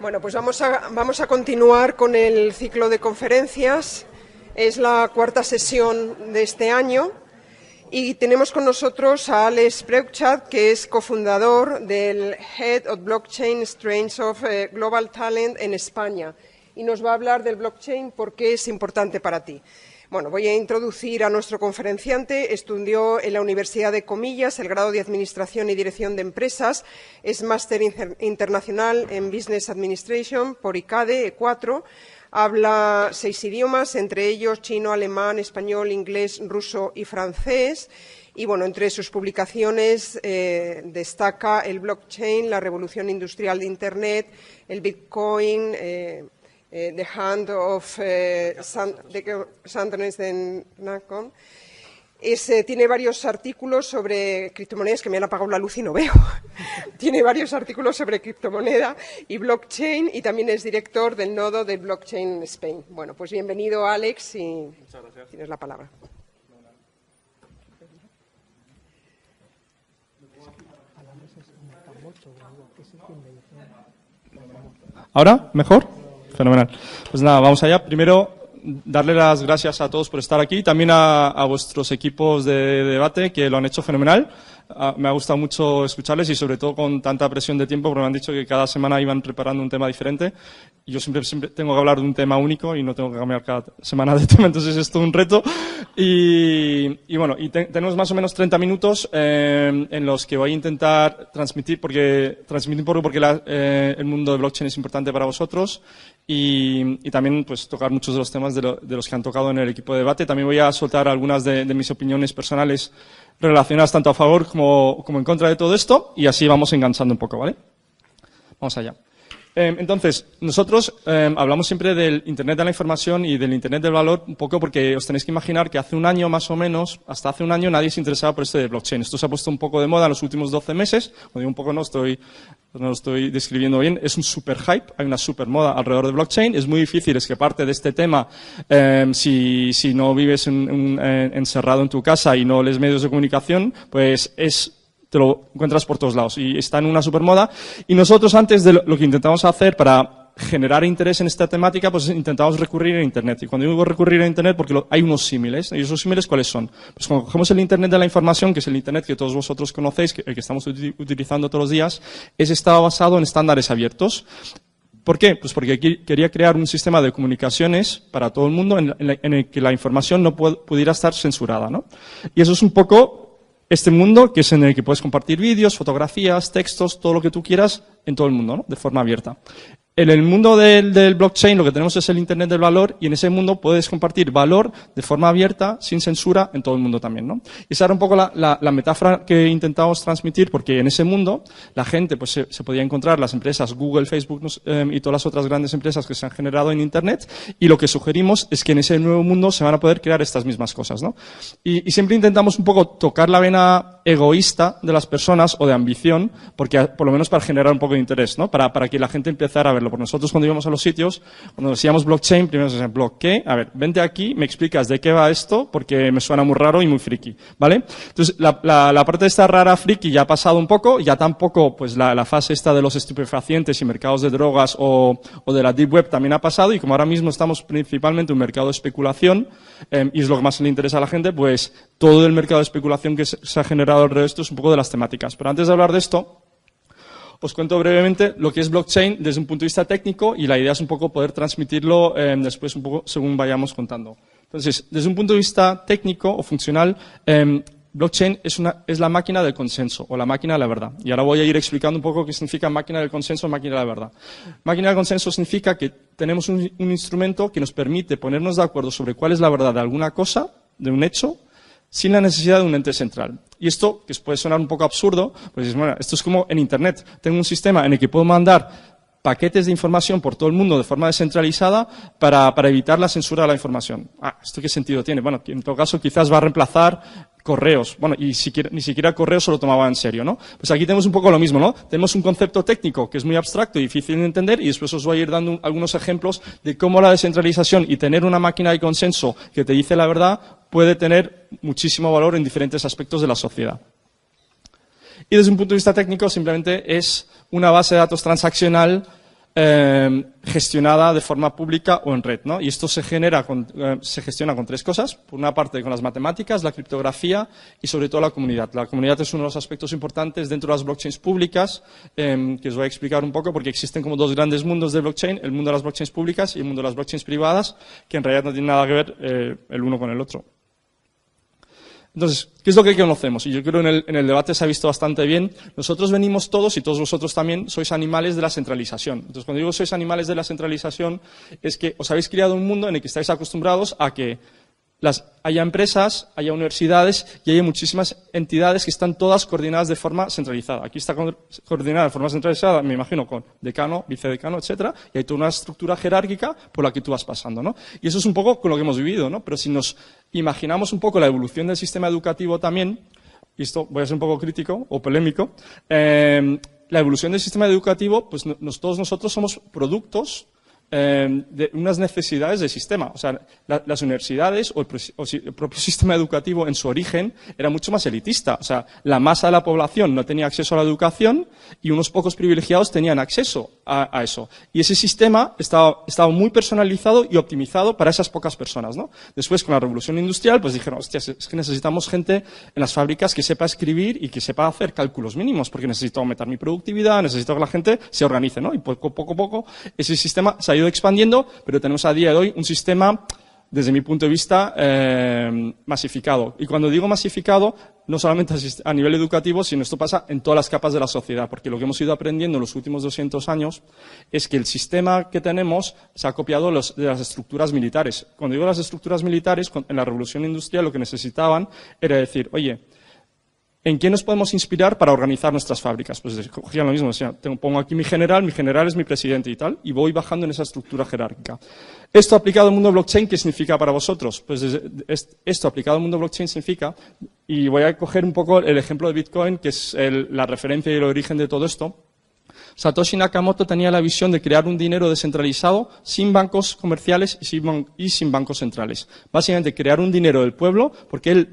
Bueno, pues vamos a continuar con el ciclo de conferencias. Es la cuarta sesión de este año y tenemos con nosotros a Alex Preuchat, que es cofundador del Head of Blockchain Strains of Global Talent en España, y nos va a hablar del blockchain, por qué es importante para ti. Bueno, voy a introducir a nuestro conferenciante. Estudió en la Universidad de Comillas el grado de Administración y Dirección de Empresas. Es máster internacional en Business Administration por ICADE E4. Habla 6 idiomas, entre ellos chino, alemán, español, inglés, ruso y francés. Y bueno, entre sus publicaciones destaca el blockchain, la revolución industrial de Internet, el Bitcoin, The Hand of Sanders and Nacon. Tiene varios artículos sobre criptomonedas, que me han apagado la luz y no veo. Tiene varios artículos sobre criptomoneda y blockchain, y también es director del nodo de Blockchain Spain. Bueno, pues bienvenido, Alex, y muchas gracias. Tienes la palabra. ¿Ahora? ¿Mejor? Fenomenal. Pues nada, vamos allá. Primero, darle las gracias a todos por estar aquí, también a vuestros equipos de debate, que lo han hecho fenomenal. Me ha gustado mucho escucharles y sobre todo con tanta presión de tiempo, porque me han dicho que cada semana iban preparando un tema diferente. Y yo siempre tengo que hablar de un tema único y no tengo que cambiar cada semana de tema, entonces es todo un reto. Y bueno, tenemos más o menos 30 minutos en los que voy a intentar transmitir porque el mundo de blockchain es importante para vosotros, y también pues tocar muchos de los temas de los que han tocado en el equipo de debate. También voy a soltar algunas de mis opiniones personales relacionadas tanto a favor como en contra de todo esto, y así vamos enganchando un poco, ¿vale? Vamos allá. Entonces, nosotros hablamos siempre del Internet de la información y del Internet del valor, un poco porque os tenéis que imaginar que hace un año más o menos, hasta hace un año, nadie se interesaba por esto de blockchain. Esto se ha puesto un poco de moda en los últimos 12 meses. Cuando digo un poco, no lo estoy describiendo bien. Es un super hype, hay una super moda alrededor de blockchain. Es muy difícil escaparte de este tema si no vives encerrado en tu casa y no lees medios de comunicación, pues te lo encuentras por todos lados y está en una supermoda. Y nosotros, antes de lo que intentamos hacer para generar interés en esta temática, pues intentamos recurrir a Internet. Y cuando digo recurrir a Internet, porque hay unos símiles. ¿Y esos símiles cuáles son? Pues cuando cogemos el Internet de la información, que es el Internet que todos vosotros conocéis, el que estamos utilizando todos los días, está basado en estándares abiertos. ¿Por qué? Pues porque quería crear un sistema de comunicaciones para todo el mundo en el que la información no pudiera estar censurada, ¿no? Y eso es un poco este mundo, que es en el que puedes compartir vídeos, fotografías, textos, todo lo que tú quieras en todo el mundo, ¿no? De forma abierta. En el mundo del blockchain lo que tenemos es el Internet del valor, y en ese mundo puedes compartir valor de forma abierta, sin censura, en todo el mundo también, ¿no? Y esa era un poco la metáfora que intentamos transmitir, porque en ese mundo la gente pues se podía encontrar las empresas Google, Facebook y todas las otras grandes empresas que se han generado en Internet, y lo que sugerimos es que en ese nuevo mundo se van a poder crear estas mismas cosas, ¿no? Y siempre intentamos un poco tocar la vena egoísta de las personas, o de ambición, porque por lo menos para generar un poco de interés, ¿no? Para que la gente empezara a verlo. Por nosotros, cuando íbamos a los sitios, cuando decíamos blockchain, primero se decía, ¿block qué? A ver, vente aquí, me explicas de qué va esto, porque me suena muy raro y muy friki, ¿vale? Entonces, la parte de esta rara friki ya ha pasado un poco, ya tampoco, pues la fase esta de los estupefacientes y mercados de drogas o de la deep web también ha pasado, y como ahora mismo estamos principalmente en un mercado de especulación, y es lo que más le interesa a la gente, pues todo el mercado de especulación que se ha generado alrededor de esto es un poco de las temáticas. Pero antes de hablar de esto, os cuento brevemente lo que es blockchain desde un punto de vista técnico, y la idea es un poco poder transmitirlo después un poco según vayamos contando. Entonces, desde un punto de vista técnico o funcional, blockchain es la máquina del consenso, o la máquina de la verdad. Y ahora voy a ir explicando un poco qué significa máquina del consenso o máquina de la verdad. Máquina del consenso significa que tenemos un instrumento que nos permite ponernos de acuerdo sobre cuál es la verdad de alguna cosa, de un hecho, sin la necesidad de un ente central. Y esto, que puede sonar un poco absurdo, pues bueno, esto es como en Internet. Tengo un sistema en el que puedo mandar paquetes de información por todo el mundo de forma descentralizada para evitar la censura de la información. ¿Esto qué sentido tiene? Bueno, en todo caso quizás va a reemplazar correos. Bueno, y ni siquiera correos se lo tomaba en serio, ¿no? Pues aquí tenemos un poco lo mismo, ¿no? Tenemos un concepto técnico que es muy abstracto y difícil de entender, y después os voy a ir dando algunos ejemplos de cómo la descentralización y tener una máquina de consenso que te dice la verdad puede tener muchísimo valor en diferentes aspectos de la sociedad. Y desde un punto de vista técnico simplemente es una base de datos transaccional gestionada de forma pública o en red, ¿no? Y esto se gestiona con tres cosas. Por una parte, con las matemáticas, la criptografía y, sobre todo, la comunidad. La comunidad es uno de los aspectos importantes dentro de las blockchains públicas, que os voy a explicar un poco, porque existen como dos grandes mundos de blockchain, el mundo de las blockchains públicas y el mundo de las blockchains privadas, que en realidad no tienen nada que ver el uno con el otro. Entonces, ¿qué es lo que conocemos? Y yo creo que en el debate se ha visto bastante bien. Nosotros venimos todos, y todos vosotros también, sois animales de la centralización. Entonces, cuando digo sois animales de la centralización, es que os habéis creado un mundo en el que estáis acostumbrados a que haya empresas, haya universidades y haya muchísimas entidades que están todas coordinadas de forma centralizada. Aquí está coordinada de forma centralizada, me imagino, con decano, vicedecano, etcétera, y hay toda una estructura jerárquica por la que tú vas pasando, ¿no? Y eso es un poco con lo que hemos vivido, ¿no? Pero si nos imaginamos un poco la evolución del sistema educativo también, y esto voy a ser un poco crítico o polémico, la evolución del sistema educativo, pues todos nosotros somos productos de unas necesidades del sistema. O sea, las universidades o el propio sistema educativo en su origen era mucho más elitista. O sea, la masa de la población no tenía acceso a la educación y unos pocos privilegiados tenían acceso a eso. Y ese sistema estaba muy personalizado y optimizado para esas pocas personas, ¿no? Después, con la revolución industrial, pues dijeron, hostia, es que necesitamos gente en las fábricas que sepa escribir y que sepa hacer cálculos mínimos, porque necesito aumentar mi productividad, necesito que la gente se organice, ¿no? Y poco a poco ese sistema se ha ido expandiendo, pero tenemos a día de hoy un sistema, desde mi punto de vista, masificado. Y cuando digo masificado, no solamente a nivel educativo, sino esto pasa en todas las capas de la sociedad, porque lo que hemos ido aprendiendo en los últimos 200 años es que el sistema que tenemos se ha copiado de las estructuras militares. Cuando digo las estructuras militares, en la revolución industrial lo que necesitaban era decir, oye, ¿en qué nos podemos inspirar para organizar nuestras fábricas? Pues cogían lo mismo, o sea, pongo aquí mi general es mi presidente y tal, y voy bajando en esa estructura jerárquica. Esto aplicado al mundo blockchain, ¿qué significa para vosotros? Pues esto aplicado al mundo blockchain significa, y voy a coger un poco el ejemplo de Bitcoin, que es la referencia y el origen de todo esto. Satoshi Nakamoto tenía la visión de crear un dinero descentralizado sin bancos comerciales y sin bancos centrales. Básicamente crear un dinero del pueblo, porque él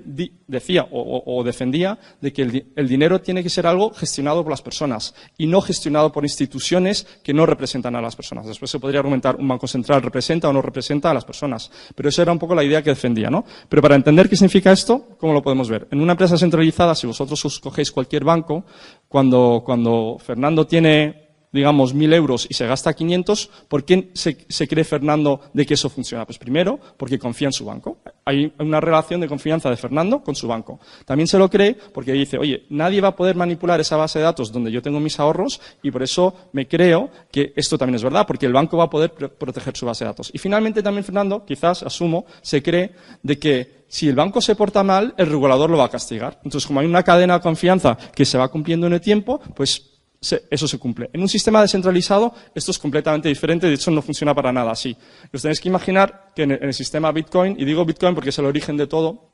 decía o defendía de que el dinero tiene que ser algo gestionado por las personas y no gestionado por instituciones que no representan a las personas. Después se podría argumentar un banco central representa o no representa a las personas, pero esa era un poco la idea que defendía, ¿no? Pero para entender qué significa esto, ¿cómo lo podemos ver? En una empresa centralizada, si vosotros os cogéis cualquier banco, cuando Fernando tiene, digamos, 1.000 euros y se gasta 500, ¿por qué se cree Fernando de que eso funciona? Pues primero, porque confía en su banco. Hay una relación de confianza de Fernando con su banco. También se lo cree porque dice, oye, nadie va a poder manipular esa base de datos donde yo tengo mis ahorros y por eso me creo que esto también es verdad, porque el banco va a poder proteger su base de datos. Y finalmente también Fernando, quizás, asumo, se cree de que si el banco se porta mal, el regulador lo va a castigar. Entonces, como hay una cadena de confianza que se va cumpliendo en el tiempo, pues eso se cumple. En un sistema descentralizado esto es completamente diferente, de hecho no funciona para nada así. Os tenéis que imaginar que en el sistema Bitcoin, y digo Bitcoin porque es el origen de todo,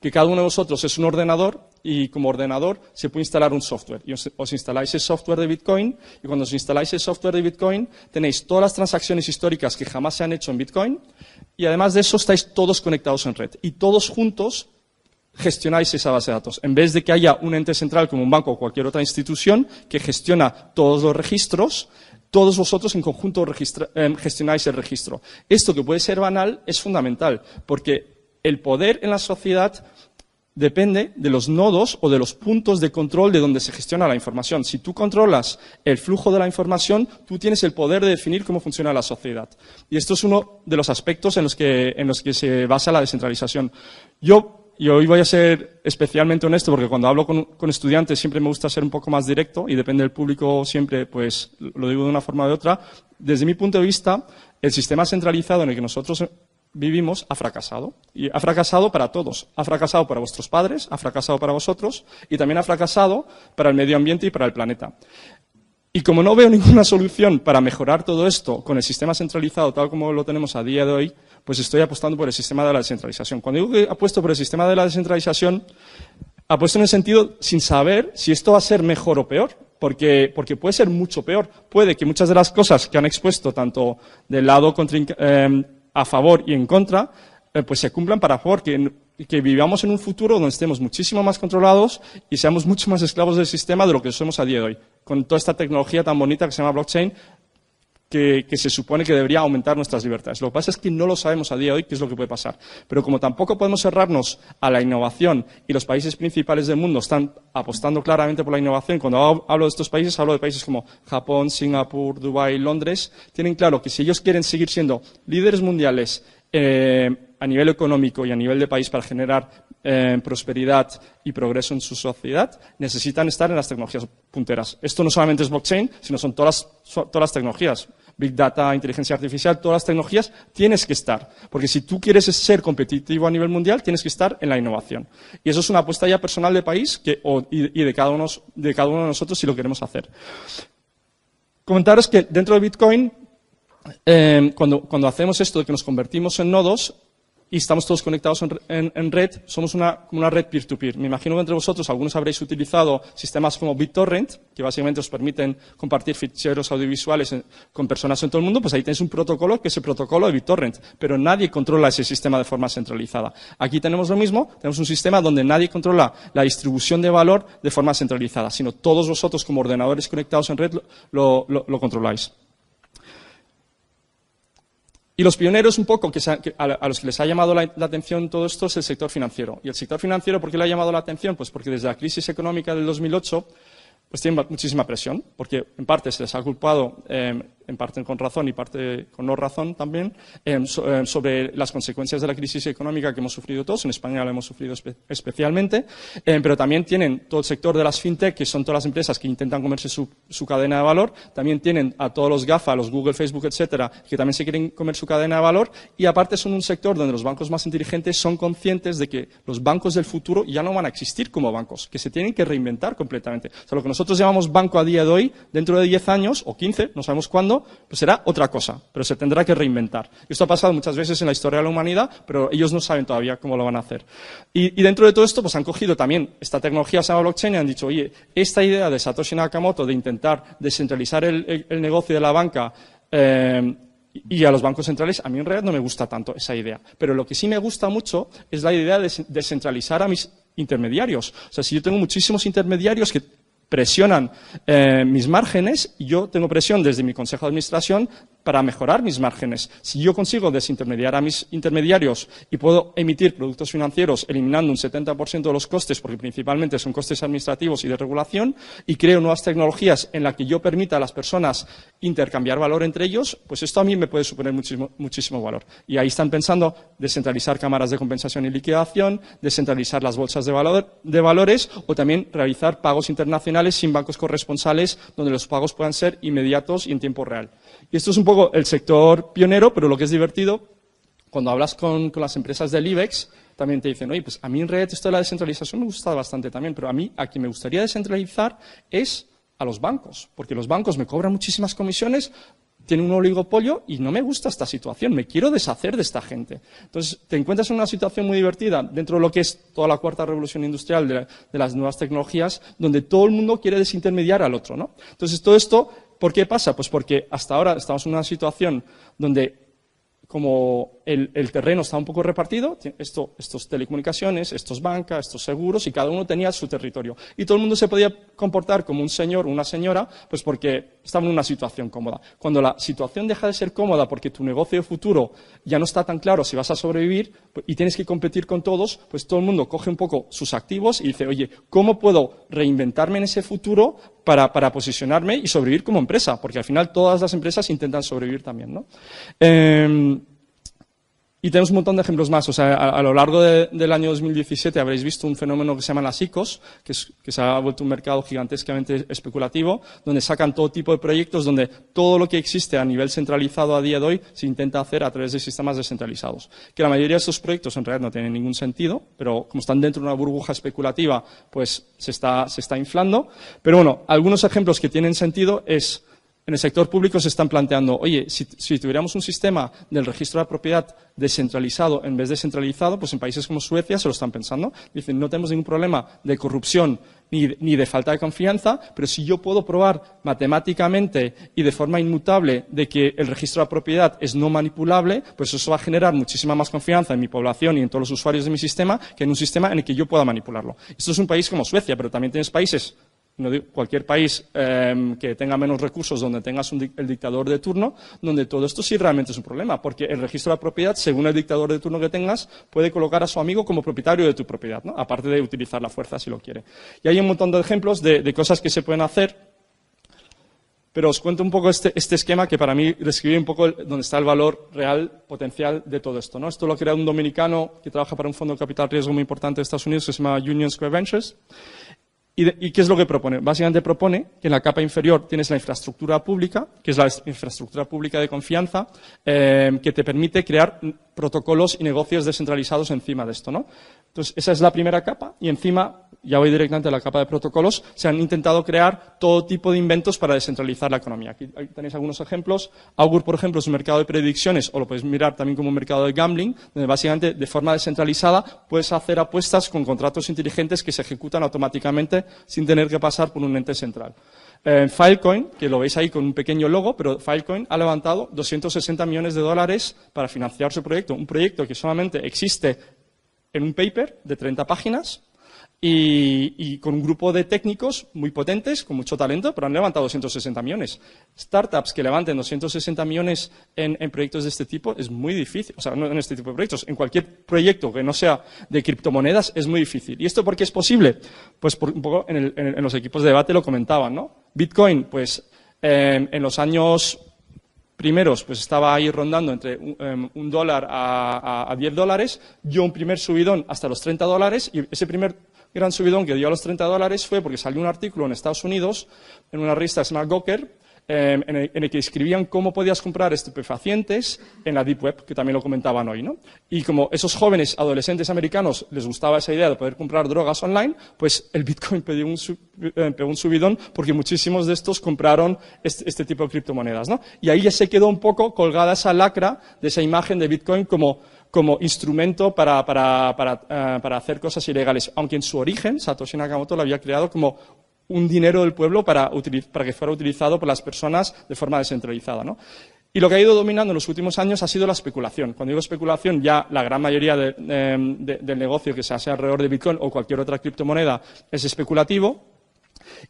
que cada uno de vosotros es un ordenador y como ordenador se puede instalar un software. Y os instaláis el software de Bitcoin y cuando os instaláis el software de Bitcoin tenéis todas las transacciones históricas que jamás se han hecho en Bitcoin y además de eso estáis todos conectados en red y todos juntos gestionáis esa base de datos. En vez de que haya un ente central como un banco o cualquier otra institución que gestiona todos los registros, todos vosotros en conjunto gestionáis el registro. Esto que puede ser banal es fundamental porque el poder en la sociedad depende de los nodos o de los puntos de control de donde se gestiona la información. Si tú controlas el flujo de la información, tú tienes el poder de definir cómo funciona la sociedad. Y esto es uno de los aspectos en los que se basa la descentralización. Y hoy voy a ser especialmente honesto porque cuando hablo con estudiantes siempre me gusta ser un poco más directo y depende del público siempre, pues lo digo de una forma o de otra. Desde mi punto de vista, el sistema centralizado en el que nosotros vivimos ha fracasado. Y ha fracasado para todos. Ha fracasado para vuestros padres, ha fracasado para vosotros y también ha fracasado para el medio ambiente y para el planeta. Y como no veo ninguna solución para mejorar todo esto con el sistema centralizado tal como lo tenemos a día de hoy, pues estoy apostando por el sistema de la descentralización. Cuando digo que apuesto por el sistema de la descentralización, apuesto en el sentido sin saber si esto va a ser mejor o peor, porque puede ser mucho peor. Puede que muchas de las cosas que han expuesto tanto del lado a favor y en contra, pues se cumplan para favor, que vivamos en un futuro donde estemos muchísimo más controlados y seamos mucho más esclavos del sistema de lo que somos a día de hoy. Con toda esta tecnología tan bonita que se llama blockchain, que se supone que debería aumentar nuestras libertades. Lo que pasa es que no lo sabemos a día de hoy qué es lo que puede pasar. Pero como tampoco podemos cerrarnos a la innovación y los países principales del mundo están apostando claramente por la innovación, cuando hablo de estos países, hablo de países como Japón, Singapur, Dubái, Londres, tienen claro que si ellos quieren seguir siendo líderes mundiales a nivel económico y a nivel de país para generar prosperidad y progreso en su sociedad, necesitan estar en las tecnologías punteras. Esto no solamente es blockchain, sino son todas las tecnologías. Big Data, inteligencia artificial, todas las tecnologías, tienes que estar. Porque si tú quieres ser competitivo a nivel mundial, tienes que estar en la innovación. Y eso es una apuesta ya personal de país y de cada uno de nosotros si lo queremos hacer. Comentaros que dentro de Bitcoin, cuando hacemos esto de que nos convertimos en nodos, y estamos todos conectados en red, somos una red peer-to-peer. Me imagino que entre vosotros algunos habréis utilizado sistemas como BitTorrent, que básicamente os permiten compartir ficheros audiovisuales con personas en todo el mundo, pues ahí tenéis un protocolo que es el protocolo de BitTorrent, pero nadie controla ese sistema de forma centralizada. Aquí tenemos lo mismo, tenemos un sistema donde nadie controla la distribución de valor de forma centralizada, sino todos vosotros como ordenadores conectados en red lo controláis. Y los pioneros un poco a los que les ha llamado la atención todo esto es el sector financiero. Y el sector financiero, ¿por qué le ha llamado la atención? Pues porque desde la crisis económica del 2008 pues tienen muchísima presión, porque en parte se les ha culpado, en parte con razón y parte con no razón también, sobre las consecuencias de la crisis económica que hemos sufrido todos. En España lo hemos sufrido especialmente, pero también tienen todo el sector de las fintech, que son todas las empresas que intentan comerse su cadena de valor. También tienen a todos los GAFA, los Google, Facebook, etcétera, que también se quieren comer su cadena de valor. Y aparte son un sector donde los bancos más inteligentes son conscientes de que los bancos del futuro ya no van a existir como bancos, que se tienen que reinventar completamente. O sea, lo que nosotros llamamos banco a día de hoy, dentro de 10 años o 15, no sabemos cuándo, pues será otra cosa, pero se tendrá que reinventar. Esto ha pasado muchas veces en la historia de la humanidad, pero ellos no saben todavía cómo lo van a hacer. Y dentro de todo esto, pues han cogido también esta tecnología, se llama blockchain, y han dicho, oye, esta idea de Satoshi Nakamoto de intentar descentralizar el negocio de la banca y a los bancos centrales, a mí en realidad no me gusta tanto esa idea. Pero lo que sí me gusta mucho es la idea de descentralizar a mis intermediarios. O sea, si yo tengo muchísimos intermediarios que presionan mis márgenes y yo tengo presión desde mi consejo de administración para mejorar mis márgenes. Si yo consigo desintermediar a mis intermediarios y puedo emitir productos financieros eliminando un 70% de los costes, porque principalmente son costes administrativos y de regulación, y creo nuevas tecnologías en las que yo permita a las personas intercambiar valor entre ellos, pues esto a mí me puede suponer muchísimo valor. Y ahí están pensando descentralizar cámaras de compensación y liquidación, descentralizar las bolsas de valores o también realizar pagos internacionales sin bancos corresponsales donde los pagos puedan ser inmediatos y en tiempo real. Y esto es un poco el sector pionero, pero lo que es divertido, cuando hablas con las empresas del IBEX, también te dicen, oye, pues a mí en realidad esto de la descentralización me gusta bastante también, pero a mí a quien me gustaría descentralizar es a los bancos, porque los bancos me cobran muchísimas comisiones, tienen un oligopolio y no me gusta esta situación, me quiero deshacer de esta gente. Entonces, te encuentras en una situación muy divertida dentro de lo que es toda la cuarta revolución industrial de las nuevas tecnologías, donde todo el mundo quiere desintermediar al otro, ¿no? Entonces, todo esto, ¿por qué pasa? Pues porque hasta ahora estamos en una situación donde como el terreno está un poco repartido, estos telecomunicaciones, estos bancas, estos seguros, y cada uno tenía su territorio. Y todo el mundo se podía comportar como un señor o una señora, pues porque estaba en una situación cómoda. Cuando la situación deja de ser cómoda porque tu negocio de futuro ya no está tan claro si vas a sobrevivir y tienes que competir con todos, pues todo el mundo coge un poco sus activos y dice, oye, ¿cómo puedo reinventarme en ese futuro para posicionarme y sobrevivir como empresa? Porque al final todas las empresas intentan sobrevivir también, ¿no? Y tenemos un montón de ejemplos más. O sea, a lo largo del año 2017 habréis visto un fenómeno que se llama las ICOs, que se ha vuelto un mercado gigantescamente especulativo, donde sacan todo tipo de proyectos, donde todo lo que existe a nivel centralizado a día de hoy se intenta hacer a través de sistemas descentralizados. Que la mayoría de estos proyectos en realidad no tienen ningún sentido, pero como están dentro de una burbuja especulativa, pues se está inflando. Pero bueno, algunos ejemplos que tienen sentido es, en el sector público se están planteando, oye, si tuviéramos un sistema del registro de la propiedad descentralizado en vez de centralizado, pues en países como Suecia se lo están pensando. Dicen, no tenemos ningún problema de corrupción ni de falta de confianza, pero si yo puedo probar matemáticamente y de forma inmutable de que el registro de la propiedad es no manipulable, pues eso va a generar muchísima más confianza en mi población y en todos los usuarios de mi sistema que en un sistema en el que yo pueda manipularlo. Esto es un país como Suecia, pero también tienes países no digo, cualquier país que tenga menos recursos, donde tengas el dictador de turno, donde todo esto sí realmente es un problema, porque el registro de la propiedad, según el dictador de turno que tengas, puede colocar a su amigo como propietario de tu propiedad, ¿no? Aparte de utilizar la fuerza si lo quiere. Y hay un montón de ejemplos de cosas que se pueden hacer, pero os cuento un poco este esquema que para mí describe un poco dónde está el valor real potencial de todo esto, ¿no? Esto lo crea un dominicano que trabaja para un fondo de capital riesgo muy importante de Estados Unidos que se llama Union Square Ventures. ¿Y qué es lo que propone? Básicamente propone que en la capa inferior tienes la infraestructura pública, que es la infraestructura pública de confianza, que te permite crear protocolos y negocios descentralizados encima de esto, ¿no? Entonces, esa es la primera capa y encima, ya voy directamente a la capa de protocolos, se han intentado crear todo tipo de inventos para descentralizar la economía. Aquí tenéis algunos ejemplos. Augur, por ejemplo, es un mercado de predicciones, o lo podéis mirar también como un mercado de gambling, donde básicamente de forma descentralizada puedes hacer apuestas con contratos inteligentes que se ejecutan automáticamente sin tener que pasar por un ente central. Filecoin, que lo veis ahí con un pequeño logo, pero Filecoin ha levantado 260 millones de dólares para financiar su proyecto. Un proyecto que solamente existe en un paper de 30 páginas y con un grupo de técnicos muy potentes, con mucho talento, pero han levantado 260 millones. Startups que levanten 260 millones en proyectos de este tipo es muy difícil. O sea, no en este tipo de proyectos, en cualquier proyecto que no sea de criptomonedas es muy difícil. ¿Y esto por qué es posible? Pues un poco en los equipos de debate lo comentaban, ¿no? Bitcoin, pues en los años primeros, pues estaba ahí rondando entre $1 a $10, dio un primer subidón hasta los $30 y ese primer gran subidón que dio a los $30 fue porque salió un artículo en Estados Unidos, en una revista que se llama Gawker, en el que escribían cómo podías comprar estupefacientes en la Deep Web, que también lo comentaban hoy, ¿no? Y como esos jóvenes adolescentes americanos les gustaba esa idea de poder comprar drogas online, pues el Bitcoin pegó un subidón porque muchísimos de estos compraron este tipo de criptomonedas, ¿no? Y ahí ya se quedó un poco colgada esa lacra de esa imagen de Bitcoin como instrumento para hacer cosas ilegales, aunque en su origen Satoshi Nakamoto lo había creado como un dinero del pueblo para que fuera utilizado por las personas de forma descentralizada, ¿no? Y lo que ha ido dominando en los últimos años ha sido la especulación. Cuando digo especulación, ya la gran mayoría del negocio que se hace alrededor de Bitcoin o cualquier otra criptomoneda es especulativo.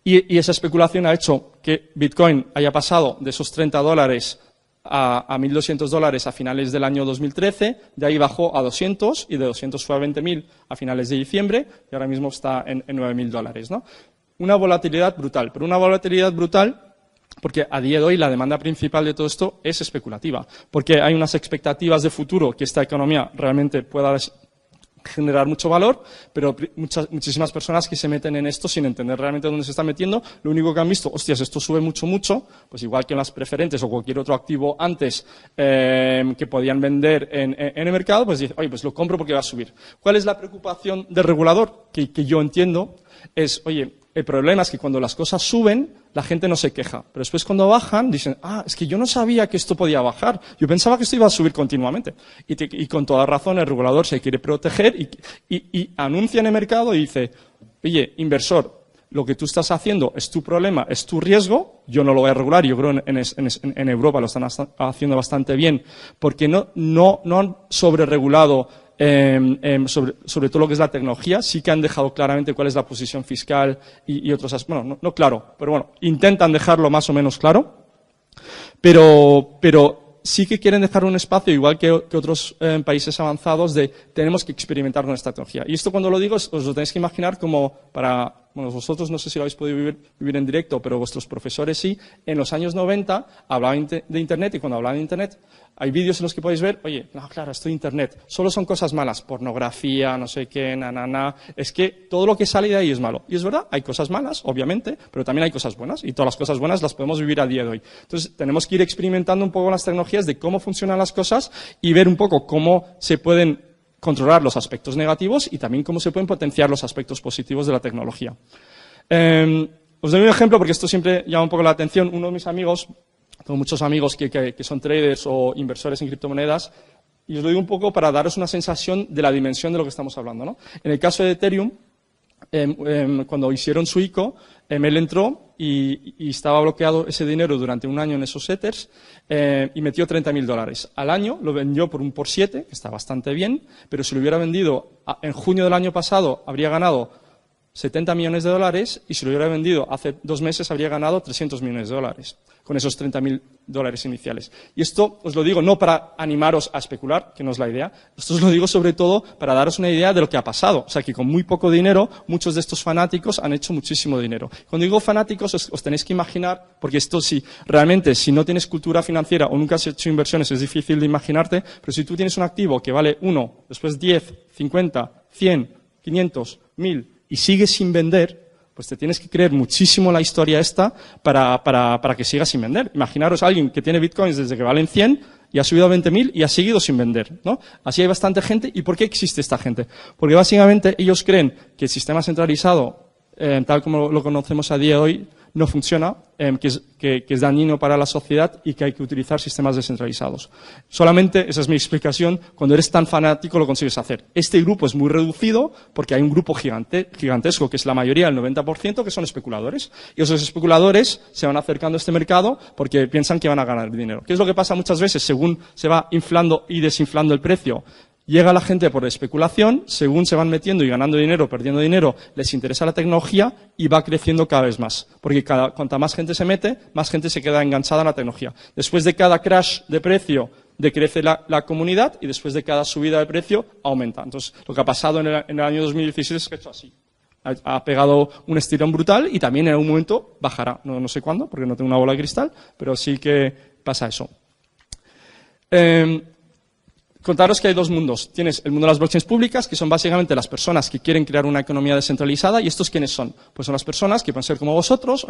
Y esa especulación ha hecho que Bitcoin haya pasado de esos $30 a $1.200 a finales del año 2013, de ahí bajó a 200 y de 200 fue a 20.000 a finales de diciembre y ahora mismo está en $9.000, ¿no? Una volatilidad brutal, pero una volatilidad brutal porque a día de hoy la demanda principal de todo esto es especulativa, porque hay unas expectativas de futuro que esta economía realmente pueda generar mucho valor, pero muchísimas personas que se meten en esto sin entender realmente dónde se están metiendo, lo único que han visto, hostias, esto sube mucho, pues igual que en las preferentes o cualquier otro activo antes que podían vender en el mercado, pues dicen, oye, pues lo compro porque va a subir. ¿Cuál es la preocupación del regulador? Que yo entiendo es, oye, el problema es que cuando las cosas suben, la gente no se queja. Pero después cuando bajan, dicen, es que yo no sabía que esto podía bajar. Yo pensaba que esto iba a subir continuamente. Y con toda razón el regulador se quiere proteger y anuncia en el mercado y dice, oye, inversor, lo que tú estás haciendo es tu problema, es tu riesgo, yo no lo voy a regular. Yo creo en Europa lo están haciendo bastante bien, porque no han sobreregulado sobre todo lo que es la tecnología. Sí que han dejado claramente cuál es la posición fiscal y otros aspectos. Bueno, no claro, pero bueno, intentan dejarlo más o menos claro, pero sí que quieren dejar un espacio, igual que otros países avanzados, de tenemos que experimentar con esta tecnología. Y esto cuando lo digo, os lo tenéis que imaginar como bueno, vosotros no sé si lo habéis podido vivir en directo, pero vuestros profesores sí. En los años 90 hablaban de Internet y cuando hablaban de Internet hay vídeos en los que podéis ver, oye, no, claro, esto de Internet solo son cosas malas, pornografía, no sé qué, es que todo lo que sale de ahí es malo. Y es verdad, hay cosas malas, obviamente, pero también hay cosas buenas y todas las cosas buenas las podemos vivir a día de hoy. Entonces tenemos que ir experimentando un poco las tecnologías de cómo funcionan las cosas y ver un poco cómo se pueden controlar los aspectos negativos y también cómo se pueden potenciar los aspectos positivos de la tecnología. Os doy un ejemplo porque esto siempre llama un poco la atención. Uno de mis amigos, tengo muchos amigos que son traders o inversores en criptomonedas, y os lo digo un poco para daros una sensación de la dimensión de lo que estamos hablando, ¿no? En el caso de Ethereum, cuando hicieron su ICO, él entró y estaba bloqueado ese dinero durante un año en esos Ethers y metió $30.000. Al año lo vendió por un por 7, que está bastante bien, pero si lo hubiera vendido en junio del año pasado habría ganado 70 millones de dólares y si lo hubiera vendido hace 2 meses habría ganado 300 millones de dólares con esos $30.000 iniciales. Y esto os lo digo no para animaros a especular, que no es la idea, esto os lo digo sobre todo para daros una idea de lo que ha pasado. O sea, que con muy poco dinero, muchos de estos fanáticos han hecho muchísimo dinero. Cuando digo fanáticos, os tenéis que imaginar, porque esto sí, realmente, si no tienes cultura financiera o nunca has hecho inversiones, es difícil de imaginarte, pero si tú tienes un activo que vale 1, después 10, 50, 100, 500, 1000 y sigues sin vender, pues te tienes que creer muchísimo la historia esta para que siga sin vender. Imaginaros a alguien que tiene bitcoins desde que valen 100 y ha subido a 20.000 y ha seguido sin vender, ¿no? Así hay bastante gente. ¿Y por qué existe esta gente? Porque básicamente ellos creen que el sistema centralizado, tal como lo conocemos a día de hoy, no funciona, que es dañino para la sociedad y que hay que utilizar sistemas descentralizados. Solamente, esa es mi explicación, cuando eres tan fanático lo consigues hacer. Este grupo es muy reducido porque hay un grupo gigantesco, que es la mayoría, el 90%, que son especuladores. Y esos especuladores se van acercando a este mercado porque piensan que van a ganar dinero. ¿Qué es lo que pasa muchas veces? Según se va inflando y desinflando el precio, llega la gente por especulación, según se van metiendo y ganando dinero, perdiendo dinero, les interesa la tecnología y va creciendo cada vez más. Porque cuanta más gente se mete, más gente se queda enganchada en la tecnología. Después de cada crash de precio, decrece la comunidad y después de cada subida de precio, aumenta. Entonces, lo que ha pasado en el año 2016 es que ha hecho así. Ha pegado un estirón brutal y también en algún momento bajará. No sé cuándo, porque no tengo una bola de cristal, pero sí que pasa eso. Contaros que hay 2 mundos. Tienes el mundo de las blockchains públicas, que son básicamente las personas que quieren crear una economía descentralizada. ¿Y estos quiénes son? Pues son las personas que pueden ser como vosotros,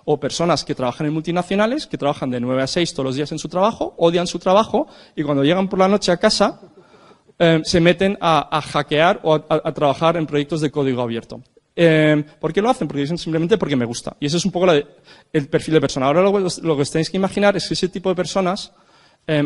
o personas que trabajan en multinacionales, que trabajan de 9 a 6 todos los días en su trabajo, odian su trabajo, y cuando llegan por la noche a casa, se meten a hackear o a trabajar en proyectos de código abierto. ¿Por qué lo hacen? Porque dicen simplemente porque me gusta. Y ese es un poco el perfil de persona. Ahora lo que os tenéis que imaginar es que ese tipo de personas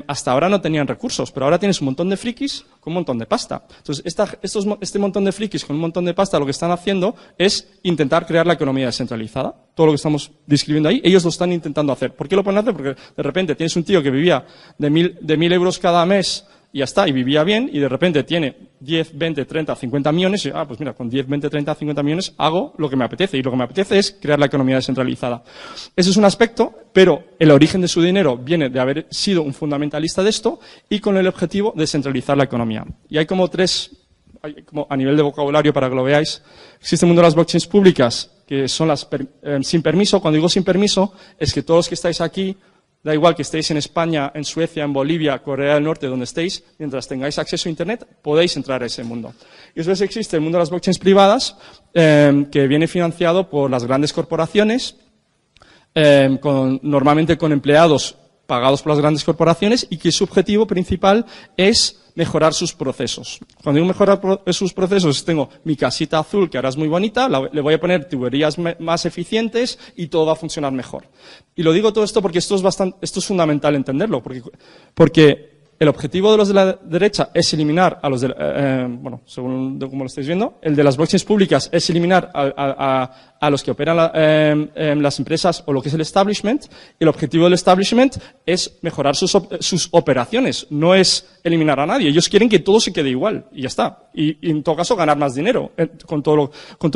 hasta ahora no tenían recursos, pero ahora tienes un montón de frikis con un montón de pasta. Entonces, este montón de frikis con un montón de pasta lo que están haciendo es intentar crear la economía descentralizada. Todo lo que estamos describiendo ahí, ellos lo están intentando hacer. ¿Por qué lo pueden hacer? Porque de repente tienes un tío que vivía de 1.000 euros cada mes y ya está, y vivía bien, y de repente tiene 10, 20, 30, 50 millones, y pues mira, con 10, 20, 30, 50 millones hago lo que me apetece, y lo que me apetece es crear la economía descentralizada. Ese es un aspecto, pero el origen de su dinero viene de haber sido un fundamentalista de esto, y con el objetivo de centralizar la economía. Y hay como a nivel de vocabulario para que lo veáis, existe el mundo de las blockchains públicas, que son las sin permiso. Cuando digo sin permiso, es que todos los que estáis aquí, da igual que estéis en España, en Suecia, en Bolivia, Corea del Norte, donde estéis, mientras tengáis acceso a Internet, podéis entrar a ese mundo. Y después existe el mundo de las blockchains privadas, que viene financiado por las grandes corporaciones, normalmente con empleados pagados por las grandes corporaciones, y que su objetivo principal es mejorar sus procesos. Cuando digo mejorar sus procesos, tengo mi casita azul, que ahora es muy bonita, le voy a poner tuberías más eficientes y todo va a funcionar mejor. Y lo digo todo esto porque esto es fundamental entenderlo, porque el objetivo de los de la derecha es eliminar a los de, según como lo estáis viendo, el de las blockchains públicas es eliminar a los que operan las empresas o lo que es el establishment, y el objetivo del establishment es mejorar sus operaciones, no es eliminar a nadie. Ellos quieren que todo se quede igual y ya está. Y en todo caso ganar más dinero con todo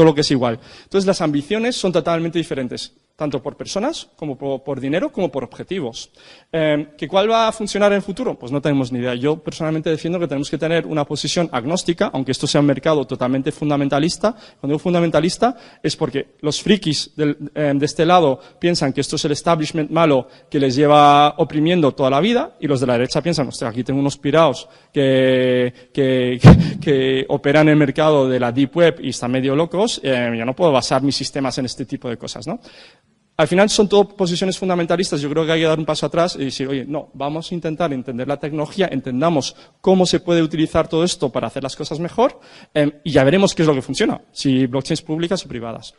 lo que es igual. Entonces las ambiciones son totalmente diferentes, tanto por personas, como por dinero, como por objetivos. ¿Que cuál va a funcionar en el futuro? Pues no tenemos ni idea. Yo personalmente defiendo que tenemos que tener una posición agnóstica, aunque esto sea un mercado totalmente fundamentalista. Cuando digo fundamentalista es porque los frikis de este lado piensan que esto es el establishment malo que les lleva oprimiendo toda la vida, y los de la derecha piensan, hostia, aquí tengo unos piraos que operan en el mercado de la deep web y están medio locos, yo no puedo basar mis sistemas en este tipo de cosas, ¿no? Al final son todo posiciones fundamentalistas. Yo creo que hay que dar un paso atrás y decir, oye, no, vamos a intentar entender la tecnología, entendamos cómo se puede utilizar todo esto para hacer las cosas mejor, y ya veremos qué es lo que funciona, si blockchains públicas o privadas.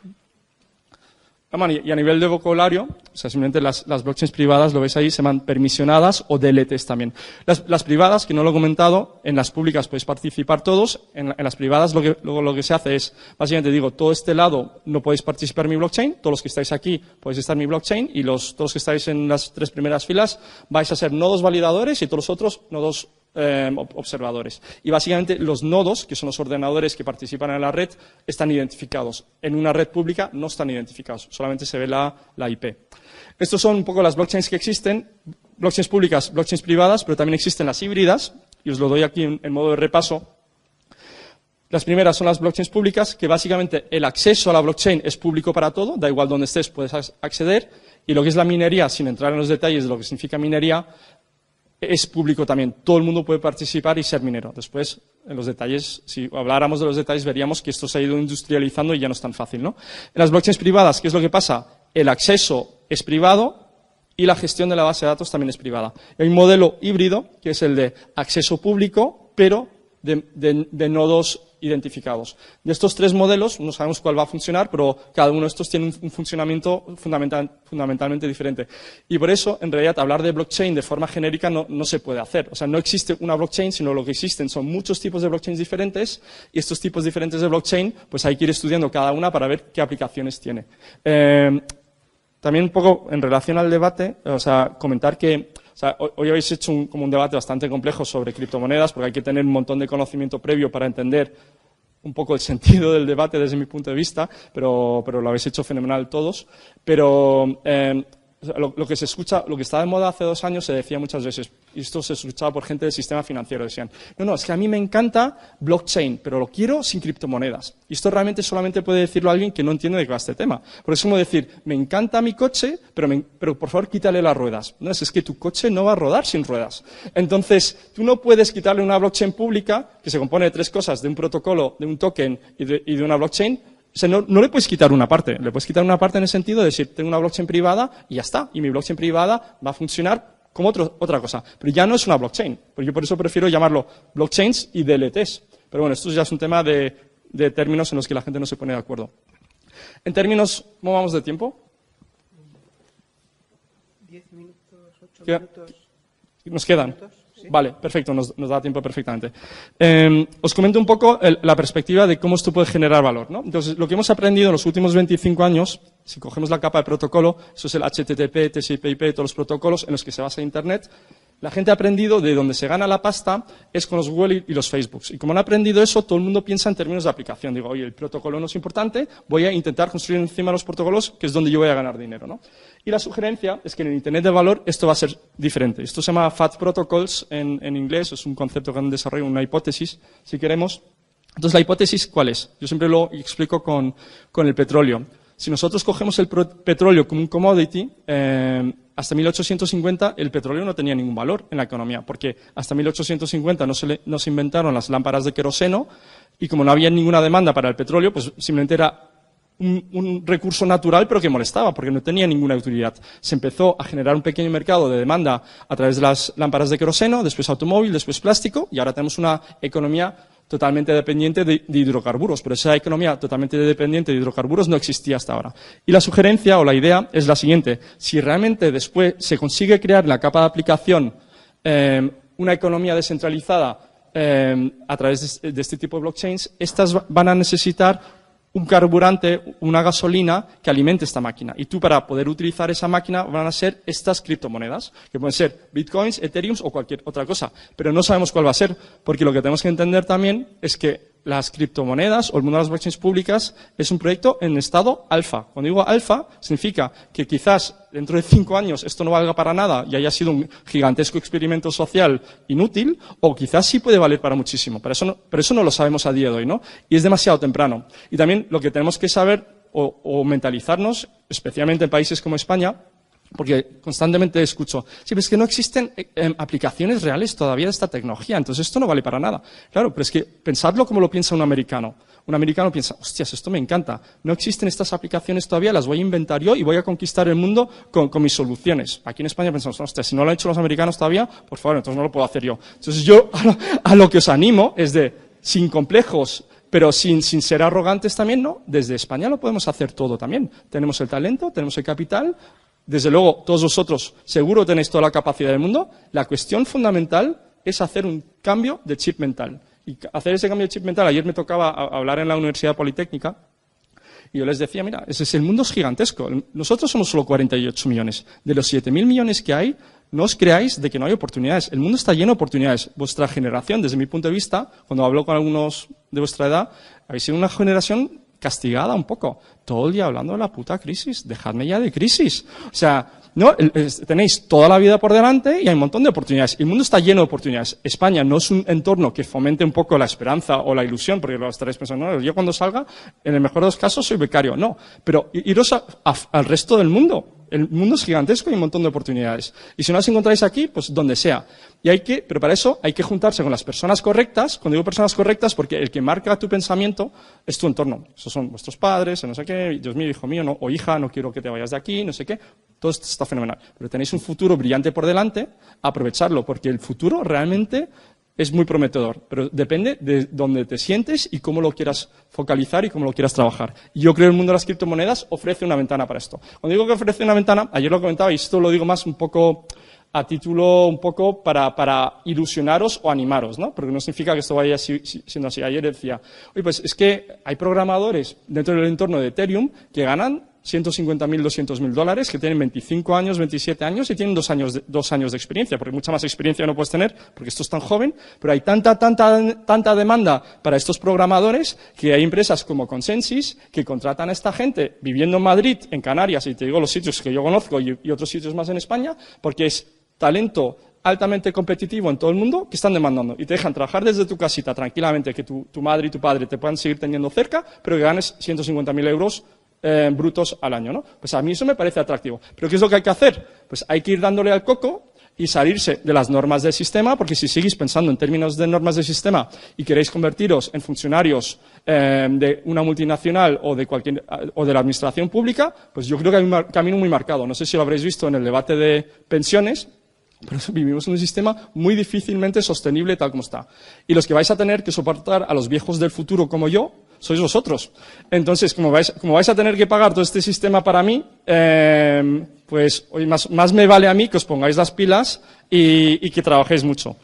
Y a nivel de vocabulario, o sea, simplemente las blockchains privadas, lo veis ahí, se llaman permisionadas o DLTs también. Las privadas, que no lo he comentado, en las públicas podéis participar todos, en las privadas lo que se hace es, básicamente digo, todo este lado no podéis participar en mi blockchain, todos los que estáis aquí podéis estar en mi blockchain, y todos los que estáis en las 3 primeras filas vais a ser nodos validadores y todos los otros nodos observadores. Y básicamente los nodos, que son los ordenadores que participan en la red, están identificados. En una red pública no están identificados, solamente se ve la IP. Estos son un poco las blockchains que existen, blockchains públicas, blockchains privadas, pero también existen las híbridas, y os lo doy aquí en modo de repaso. Las primeras son las blockchains públicas, que básicamente el acceso a la blockchain es público para todo, da igual donde estés, puedes acceder, y lo que es la minería, sin entrar en los detalles de lo que significa minería, es público también. Todo el mundo puede participar y ser minero. Después, en los detalles, si habláramos de los detalles, veríamos que esto se ha ido industrializando y ya no es tan fácil, ¿no? En las blockchains privadas, ¿qué es lo que pasa? El acceso es privado y la gestión de la base de datos también es privada. Y hay un modelo híbrido, que es el de acceso público, pero de nodos identificados. De estos tres modelos, no sabemos cuál va a funcionar, pero cada uno de estos tiene un funcionamiento fundamentalmente diferente. Y por eso, en realidad, hablar de blockchain de forma genérica no se puede hacer. O sea, no existe una blockchain, sino lo que existen son muchos tipos de blockchains diferentes, y estos tipos diferentes de blockchain, pues hay que ir estudiando cada una para ver qué aplicaciones tiene. También un poco en relación al debate, o sea, comentar que hoy habéis hecho como un debate bastante complejo sobre criptomonedas, porque hay que tener un montón de conocimiento previo para entender un poco el sentido del debate desde mi punto de vista, pero lo habéis hecho fenomenal todos. Pero lo que se escucha, lo que estaba de moda hace 2 años se decía muchas veces, y esto se escuchaba por gente del sistema financiero, decían, no, es que a mí me encanta blockchain, pero lo quiero sin criptomonedas. Y esto realmente solamente puede decirlo alguien que no entiende de qué va este tema. Por eso es como decir, me encanta mi coche, pero por favor quítale las ruedas. No, es que tu coche no va a rodar sin ruedas. Entonces, tú no puedes quitarle una blockchain pública, que se compone de 3 cosas, de un protocolo, de un token y de una blockchain. O sea, no le puedes quitar una parte, le puedes quitar una parte en el sentido de decir, tengo una blockchain privada y ya está, y mi blockchain privada va a funcionar como otra cosa. Pero ya no es una blockchain, porque yo por eso prefiero llamarlo blockchains y DLTs. Pero bueno, esto ya es un tema de términos en los que la gente no se pone de acuerdo. En términos, ¿cómo vamos de tiempo? 10 minutos, 8 minutos. ¿Nos quedan? Sí. Vale, perfecto, nos da tiempo perfectamente. Os comento un poco la perspectiva de cómo esto puede generar valor, ¿no? Entonces, lo que hemos aprendido en los últimos 25 años, si cogemos la capa de protocolo, eso es el HTTP, TCP/IP, todos los protocolos en los que se basa Internet, la gente ha aprendido de donde se gana la pasta es con los Google y los Facebooks. Y como han aprendido eso, todo el mundo piensa en términos de aplicación. Digo, oye, el protocolo no es importante, voy a intentar construir encima de los protocolos, que es donde yo voy a ganar dinero, ¿no? Y la sugerencia es que en el Internet de valor esto va a ser diferente. Esto se llama FAT Protocols en inglés, es un concepto que han desarrollado, una hipótesis, si queremos. Entonces, ¿la hipótesis cuál es? Yo siempre lo explico con el petróleo. Si nosotros cogemos el petróleo como un commodity, hasta 1850 el petróleo no tenía ningún valor en la economía, porque hasta 1850 no se inventaron las lámparas de queroseno y como no había ninguna demanda para el petróleo, pues simplemente era un recurso natural, pero que molestaba, porque no tenía ninguna utilidad. Se empezó a generar un pequeño mercado de demanda a través de las lámparas de queroseno, después automóvil, después plástico, y ahora tenemos una economía totalmente dependiente de hidrocarburos, pero esa economía totalmente dependiente de hidrocarburos no existía hasta ahora. Y la sugerencia o la idea es la siguiente: si realmente después se consigue crear en la capa de aplicación una economía descentralizada a través de este tipo de blockchains, estas van a necesitar un carburante, una gasolina que alimente esta máquina. Y tú, para poder utilizar esa máquina, van a ser estas criptomonedas, que pueden ser bitcoins, ethereum o cualquier otra cosa. Pero no sabemos cuál va a ser, porque lo que tenemos que entender también es que las criptomonedas o el mundo de las blockchains públicas es un proyecto en estado alfa. Cuando digo alfa, significa que quizás dentro de 5 años esto no valga para nada y haya sido un gigantesco experimento social inútil, o quizás sí puede valer para muchísimo. Pero eso no lo sabemos a día de hoy, ¿no? Y es demasiado temprano. Y también lo que tenemos que saber o mentalizarnos, especialmente en países como España, porque constantemente escucho, sí, pero es que no existen aplicaciones reales todavía de esta tecnología, entonces esto no vale para nada. Claro, pero es que pensadlo como lo piensa un americano. Un americano piensa, hostias, esto me encanta, no existen estas aplicaciones todavía, las voy a inventar yo y voy a conquistar el mundo con mis soluciones. Aquí en España pensamos, hostias, si no lo han hecho los americanos todavía, por favor, entonces no lo puedo hacer yo. Entonces yo a lo que os animo es de, sin complejos, pero sin ser arrogantes también, ¿no? Desde España lo podemos hacer todo también. Tenemos el talento, tenemos el capital. Desde luego, todos vosotros seguro tenéis toda la capacidad del mundo. La cuestión fundamental es hacer un cambio de chip mental. Y hacer ese cambio de chip mental, ayer me tocaba hablar en la Universidad Politécnica, y yo les decía, mira, el mundo es gigantesco. Nosotros somos solo 48 millones. De los 7.000 millones que hay, no os creáis de que no hay oportunidades. El mundo está lleno de oportunidades. Vuestra generación, desde mi punto de vista, cuando hablo con algunos de vuestra edad, habéis sido una generación castigada un poco. Todo el día hablando de la puta crisis. Dejadme ya de crisis. O sea, no, tenéis toda la vida por delante y hay un montón de oportunidades. El mundo está lleno de oportunidades. España no es un entorno que fomente un poco la esperanza o la ilusión, porque lo estaréis pensando, no, yo cuando salga, en el mejor de los casos, soy becario. No, pero iros al resto del mundo. El mundo es gigantesco y hay un montón de oportunidades. Y si no las encontráis aquí, pues donde sea. Pero para eso hay que juntarse con las personas correctas. Cuando digo personas correctas, porque el que marca tu pensamiento es tu entorno. Esos son vuestros padres, no sé qué, Dios mío, hijo mío, no, o hija, no quiero que te vayas de aquí, no sé qué. Todo esto está fenomenal. Pero tenéis un futuro brillante por delante, aprovecharlo, porque el futuro realmente es muy prometedor, pero depende de dónde te sientes y cómo lo quieras focalizar y cómo lo quieras trabajar. Y yo creo que el mundo de las criptomonedas ofrece una ventana para esto. Cuando digo que ofrece una ventana, ayer lo comentaba y esto lo digo más un poco a título un poco para ilusionaros o animaros, ¿no? Porque no significa que esto vaya siendo así. Ayer decía, oye, pues es que hay programadores dentro del entorno de Ethereum que ganan 150.000, 200.000 dólares, que tienen 25 años, 27 años y tienen 2 años de experiencia, porque mucha más experiencia no puedes tener, porque esto es tan joven, pero hay tanta demanda para estos programadores que hay empresas como Consensys que contratan a esta gente viviendo en Madrid, en Canarias, y te digo los sitios que yo conozco y otros sitios más en España, porque es talento altamente competitivo en todo el mundo que están demandando y te dejan trabajar desde tu casita tranquilamente, que tu madre y tu padre te puedan seguir teniendo cerca, pero que ganes 150.000 euros brutos al año, ¿no? Pues a mí eso me parece atractivo. ¿Pero qué es lo que hay que hacer? Pues hay que ir dándole al coco y salirse de las normas del sistema, porque si seguís pensando en términos de normas del sistema y queréis convertiros en funcionarios de una multinacional o de la administración pública, pues yo creo que hay un camino muy marcado. No sé si lo habréis visto en el debate de pensiones, pero vivimos en un sistema muy difícilmente sostenible tal como está. Y los que vais a tener que soportar a los viejos del futuro como yo, sois vosotros. Entonces, como vais a tener que pagar todo este sistema para mí, pues hoy más me vale a mí que os pongáis las pilas y que trabajéis mucho.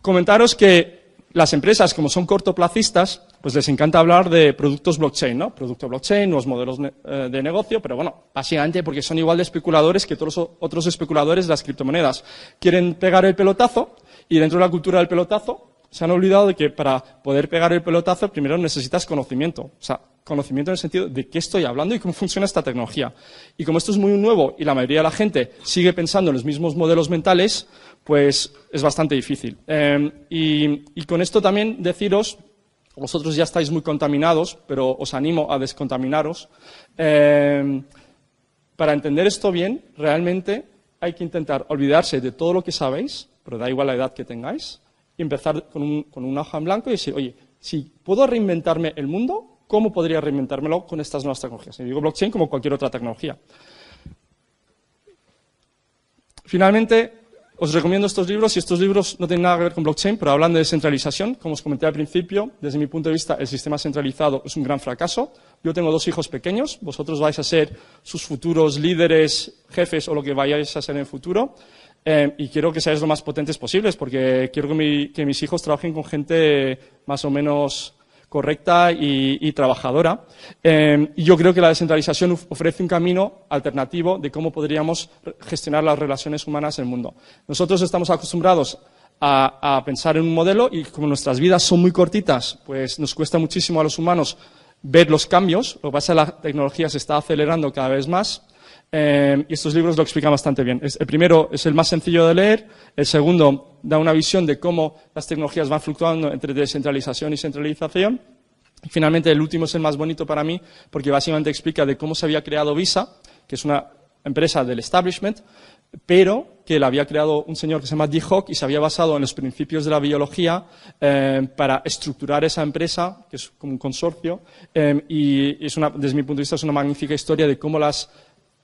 Comentaros que las empresas, como son cortoplacistas, pues les encanta hablar de productos blockchain, ¿no? Producto blockchain, nuevos modelos de negocio, pero bueno, básicamente porque son igual de especuladores que todos los otros especuladores de las criptomonedas. Quieren pegar el pelotazo y dentro de la cultura del pelotazo se han olvidado de que para poder pegar el pelotazo primero necesitas conocimiento. O sea, conocimiento en el sentido de qué estoy hablando y cómo funciona esta tecnología. Y como esto es muy nuevo y la mayoría de la gente sigue pensando en los mismos modelos mentales, pues es bastante difícil. Y con esto también deciros, vosotros ya estáis muy contaminados, pero os animo a descontaminaros. Para entender esto bien, realmente hay que intentar olvidarse de todo lo que sabéis, pero da igual la edad que tengáis, y empezar con una hoja en blanco y decir, oye, si puedo reinventarme el mundo, ¿cómo podría reinventármelo con estas nuevas tecnologías? Y digo blockchain como cualquier otra tecnología. Finalmente, os recomiendo estos libros, y estos libros no tienen nada que ver con blockchain, pero hablan de descentralización. Como os comenté al principio, desde mi punto de vista, el sistema centralizado es un gran fracaso. Yo tengo 2 hijos pequeños, vosotros vais a ser sus futuros líderes, jefes o lo que vayáis a ser en el futuro. Y quiero que seáis lo más potentes posibles, porque quiero que mis hijos trabajen con gente más o menos correcta y trabajadora. Y yo creo que la descentralización ofrece un camino alternativo de cómo podríamos gestionar las relaciones humanas en el mundo. Nosotros estamos acostumbrados a pensar en un modelo y como nuestras vidas son muy cortitas, pues nos cuesta muchísimo a los humanos ver los cambios. Lo que pasa es que la tecnología se está acelerando cada vez más. Y estos libros lo explican bastante bien. El primero es el más sencillo de leer, el segundo da una visión de cómo las tecnologías van fluctuando entre descentralización y centralización, y finalmente el último es el más bonito para mí porque básicamente explica de cómo se había creado Visa, que es una empresa del establishment, pero que la había creado un señor que se llama Dee Hock y se había basado en los principios de la biología para estructurar esa empresa, que es como un consorcio, y desde mi punto de vista es una magnífica historia de cómo las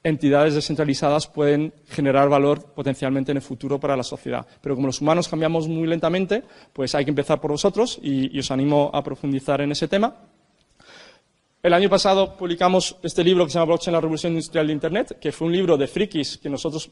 entidades descentralizadas pueden generar valor potencialmente en el futuro para la sociedad. Pero como los humanos cambiamos muy lentamente, pues hay que empezar por vosotros y os animo a profundizar en ese tema. El año pasado publicamos este libro que se llama Blockchain, la revolución industrial de Internet, que fue un libro de frikis que nosotros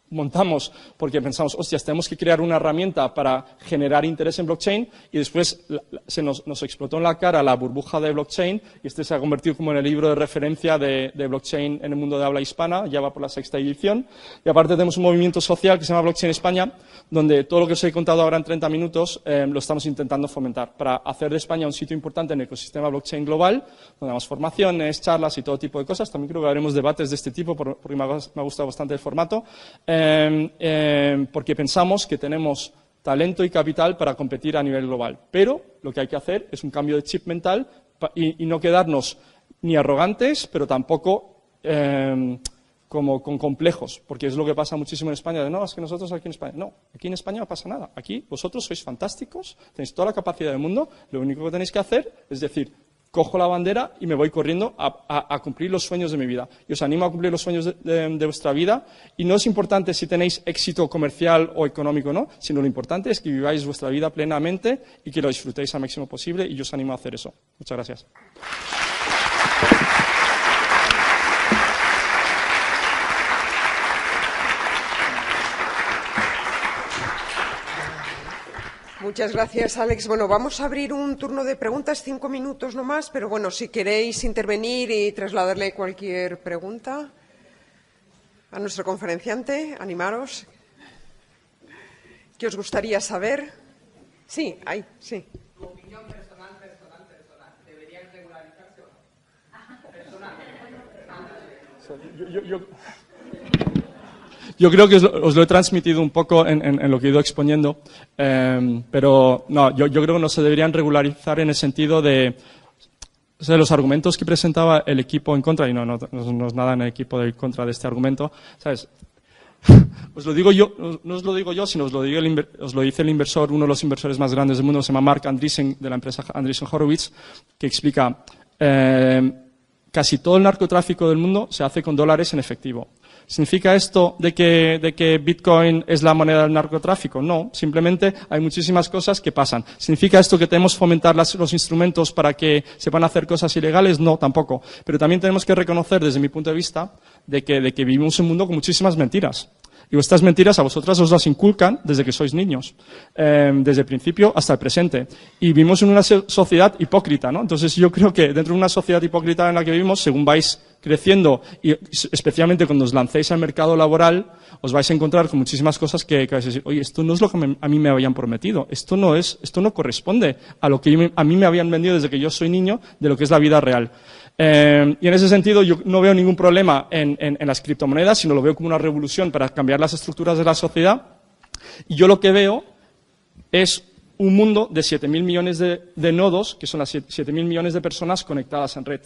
montamos porque pensamos, hostias, tenemos que crear una herramienta para generar interés en blockchain y después se nos explotó en la cara la burbuja de blockchain y este se ha convertido como en el libro de referencia de blockchain en el mundo de habla hispana, ya va por la 6ª edición. Y aparte tenemos un movimiento social que se llama Blockchain España, donde todo lo que os he contado ahora en 30 minutos lo estamos intentando fomentar para hacer de España un sitio importante en el ecosistema blockchain global, donde damos formaciones, charlas y todo tipo de cosas. También creo que haremos debates de este tipo porque me ha gustado bastante el formato. Porque pensamos que tenemos talento y capital para competir a nivel global. Pero lo que hay que hacer es un cambio de chip mental y no quedarnos ni arrogantes, pero tampoco como con complejos, porque es lo que pasa muchísimo en España. No, es que nosotros aquí en España... No, aquí en España no pasa nada. Aquí vosotros sois fantásticos, tenéis toda la capacidad del mundo, lo único que tenéis que hacer es decir... cojo la bandera y me voy corriendo a cumplir los sueños de mi vida. Y os animo a cumplir los sueños de vuestra vida. Y no es importante si tenéis éxito comercial o económico o no, sino lo importante es que viváis vuestra vida plenamente y que lo disfrutéis al máximo posible. Y yo os animo a hacer eso. Muchas gracias. Muchas gracias, Alex. Bueno, vamos a abrir un turno de preguntas, 5 minutos no más, pero bueno, si queréis intervenir y trasladarle cualquier pregunta a nuestro conferenciante, animaros. ¿Qué os gustaría saber? Sí, ahí, sí. Tu opinión personal. ¿Deberían regularizarse o no? Personal. Yo creo que os lo he transmitido un poco en lo que he ido exponiendo, pero no, yo creo que no se deberían regularizar en el sentido de los argumentos que presentaba el equipo en contra, y no es nada en el equipo en contra de este argumento, ¿sabes? Os lo digo yo, no os lo digo yo, sino os lo dice el inversor, uno de los inversores más grandes del mundo, se llama Mark Andreessen, de la empresa Andreessen Horowitz, que explica casi todo el narcotráfico del mundo se hace con dólares en efectivo. ¿Significa esto de que Bitcoin es la moneda del narcotráfico? No, simplemente hay muchísimas cosas que pasan. ¿Significa esto que tenemos que fomentar los instrumentos para que se puedan hacer cosas ilegales? No, tampoco. Pero también tenemos que reconocer, desde mi punto de vista, de que vivimos en un mundo con muchísimas mentiras. Y estas mentiras a vosotras os las inculcan desde que sois niños, desde el principio hasta el presente. Y vivimos en una sociedad hipócrita, ¿no? Entonces yo creo que dentro de una sociedad hipócrita en la que vivimos, según vais creciendo y especialmente cuando os lancéis al mercado laboral, os vais a encontrar con muchísimas cosas que vais a decir, oye, esto no es lo que a mí me habían prometido, esto no corresponde a lo que a mí me habían vendido desde que yo soy niño de lo que es la vida real. Y en ese sentido yo no veo ningún problema en las criptomonedas, sino lo veo como una revolución para cambiar las estructuras de la sociedad. Y yo lo que veo es un mundo de 7.000 millones de nodos, que son las 7.000 millones de personas conectadas en red,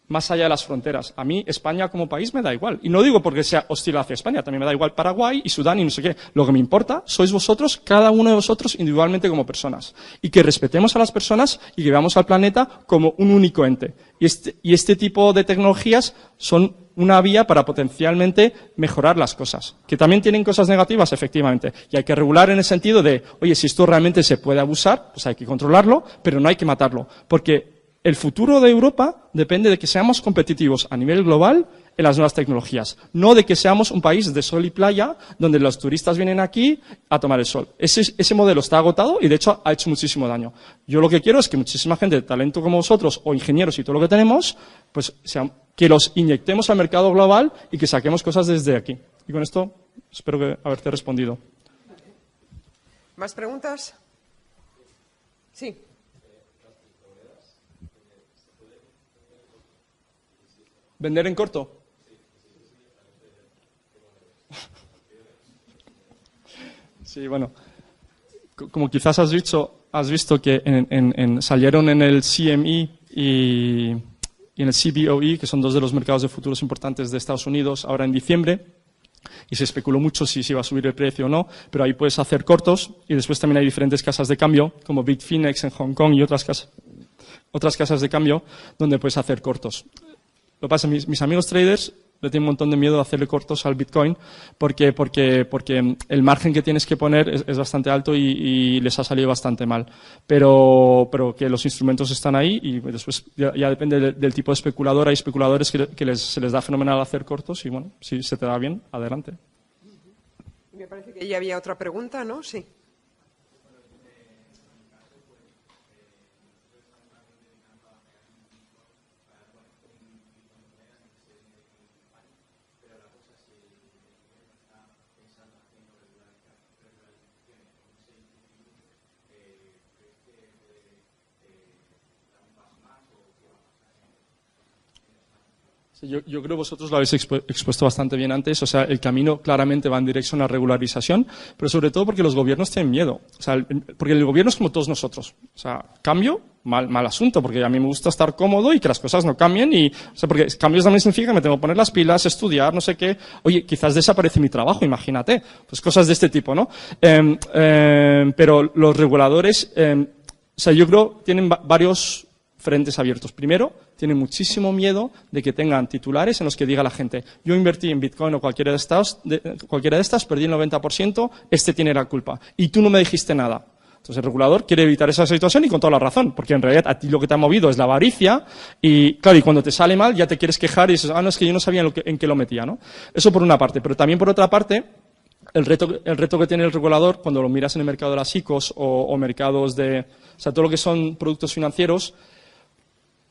más allá de las fronteras. A mí, España como país me da igual. Y no digo porque sea hostil hacia España, también me da igual Paraguay y Sudán y no sé qué. Lo que me importa sois vosotros, cada uno de vosotros individualmente como personas. Y que respetemos a las personas y que veamos al planeta como un único ente. Y este tipo de tecnologías son una vía para potencialmente mejorar las cosas. Que también tienen cosas negativas, efectivamente. Y hay que regular en el sentido de, oye, si esto realmente se puede abusar, pues hay que controlarlo, pero no hay que matarlo. Porque el futuro de Europa depende de que seamos competitivos a nivel global en las nuevas tecnologías, no de que seamos un país de sol y playa donde los turistas vienen aquí a tomar el sol. Ese modelo está agotado y, de hecho, ha hecho muchísimo daño. Yo lo que quiero es que muchísima gente de talento como vosotros, o ingenieros y todo lo que tenemos, pues que los inyectemos al mercado global y que saquemos cosas desde aquí. Y con esto espero haberte respondido. ¿Más preguntas? Sí. ¿Vender en corto? Sí, bueno, como quizás has visto que salieron en el CME y en el CBOE, que son dos de los mercados de futuros importantes de Estados Unidos, ahora en diciembre, y se especuló mucho si se iba a subir el precio o no, pero ahí puedes hacer cortos, y después también hay diferentes casas de cambio, como Bitfinex en Hong Kong y otras casas de cambio, donde puedes hacer cortos. Lo que pasa, mis amigos traders le tienen un montón de miedo de hacerle cortos al Bitcoin porque el margen que tienes que poner es bastante alto y les ha salido bastante mal. Pero que los instrumentos están ahí y después ya depende del tipo de especulador. Hay especuladores que se les da fenomenal hacer cortos y, bueno, si se te da bien, adelante. Me parece que ya había otra pregunta, ¿no? Sí. Sí, yo creo que vosotros lo habéis expuesto bastante bien antes. O sea, el camino claramente va en dirección a la regularización, pero sobre todo porque los gobiernos tienen miedo. O sea, porque el gobierno es como todos nosotros. O sea, cambio, mal asunto, porque a mí me gusta estar cómodo y que las cosas no cambien. O sea, porque cambios también significa que me tengo que poner las pilas, estudiar, no sé qué. Oye, quizás desaparece mi trabajo, imagínate. Pues cosas de este tipo, ¿no? Pero los reguladores, o sea, yo creo tienen varios frentes abiertos. Primero, tienen muchísimo miedo de que tengan titulares en los que diga la gente, yo invertí en Bitcoin o cualquiera de estas, perdí el 90%, este tiene la culpa. Y tú no me dijiste nada. Entonces el regulador quiere evitar esa situación y con toda la razón, porque en realidad a ti lo que te ha movido es la avaricia y, claro, y cuando te sale mal ya te quieres quejar y dices, no, es que yo no sabía en qué lo metía, ¿no? Eso por una parte. Pero también por otra parte, el reto que tiene el regulador cuando lo miras en el mercado de las ICOs o mercados de, o sea, todo lo que son productos financieros,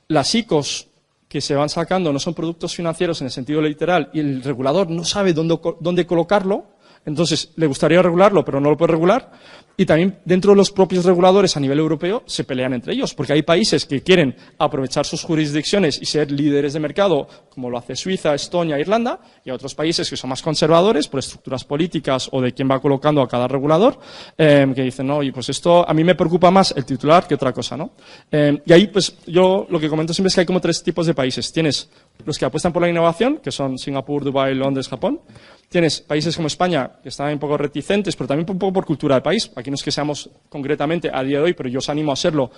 las ICOs que se van sacando no son productos financieros en el sentido literal y el regulador no sabe dónde colocarlo, entonces le gustaría regularlo pero no lo puede regular. Y también dentro de los propios reguladores a nivel europeo se pelean entre ellos, porque hay países que quieren aprovechar sus jurisdicciones y ser líderes de mercado, como lo hace Suiza, Estonia, Irlanda, y otros países que son más conservadores por estructuras políticas o de quién va colocando a cada regulador, que dicen, no, y pues esto a mí me preocupa más el titular que otra cosa, ¿no? Y ahí, pues yo lo que comento siempre es que hay como tres tipos de países. Tienes los que apuestan por la innovación, que son Singapur, Dubái, Londres, Japón. Tienes países como España, que están un poco reticentes, pero también un poco por cultura del país. Aquí no es que seamos concretamente a día de hoy, pero yo os animo a serlo,